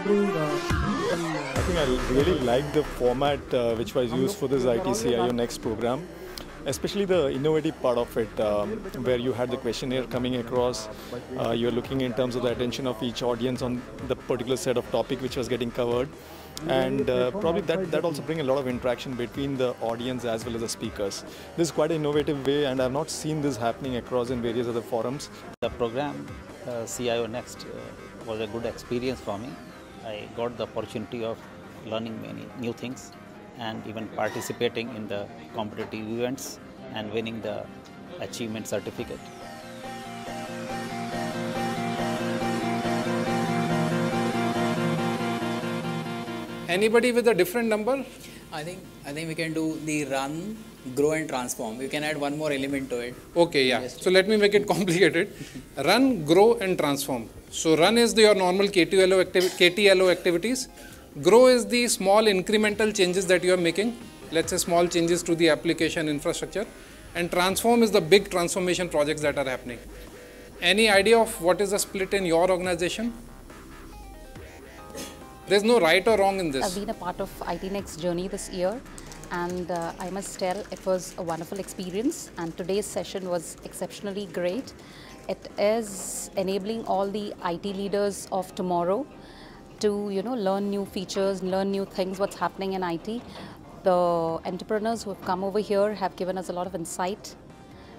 bring people. I think I really like the format which was used for this ITCIO Next program, especially the innovative part of it, where you had the questionnaire coming across. You're looking in terms of the attention of each audience on the particular set of topic which was getting covered. And probably that also brings a lot of interaction between the audience as well as the speakers. This is quite an innovative way, and I've not seen this happening across in various other forums. The program CIO Next was a good experience for me. I got the opportunity of learning many new things and even participating in the competitive events and winning the achievement certificate. Anybody with a different number? I think we can do the run, grow and transform. You can add one more element to it. Okay, yeah. So let me make it complicated. Run, grow and transform. So run is your normal KTLO activities. Grow is the small incremental changes that you are making. Let's say small changes to the application infrastructure. And transform is the big transformation projects that are happening. Any idea of what is the split in your organization? There's no right or wrong in this. I've been a part of IT Next journey this year, and I must tell it was a wonderful experience, and today's session was exceptionally great. It is enabling all the IT leaders of tomorrow to learn new features, learn new things, what's happening in IT. The entrepreneurs who have come over here have given us a lot of insight,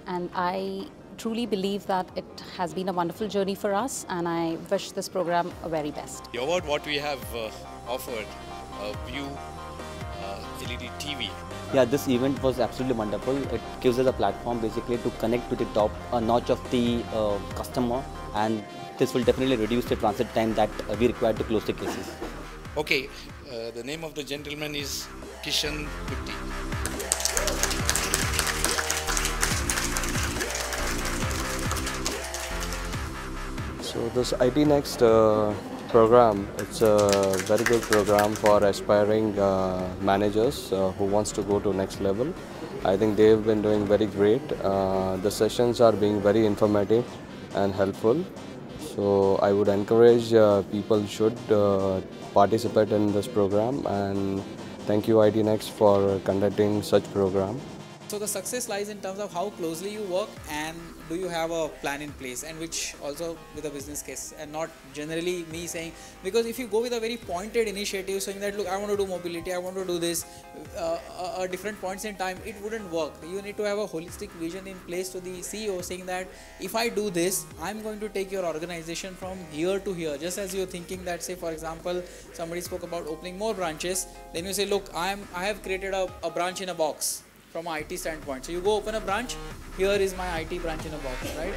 and I truly believe that it has been a wonderful journey for us, and I wish this program a very best. The award what we have offered, View LED TV. Yeah, this event was absolutely wonderful. It gives us a platform basically to connect to the top notch of the customer, and this will definitely reduce the transit time that we require to close the cases. Okay, the name of the gentleman is Kishan Putti. So this IT Next program, it's a very good program for aspiring managers who wants to go to next level. I think they've been doing very great. The sessions are being very informative and helpful. So I would encourage people should participate in this program, and thank you IT Next for conducting such program. So the success lies in terms of how closely you work and do you have a plan in place, and which also with a business case, and not generally me saying, because if you go with a very pointed initiative saying that look, I want to do mobility, I want to do this at different points in time, it wouldn't work. You need to have a holistic vision in place to the CEO saying that if I do this, I'm going to take your organization from here to here. Just as you're thinking that, say for example, somebody spoke about opening more branches, then you say look, I have created a branch in a box from an IT standpoint. So you go open a branch, here is my IT branch in a box, right?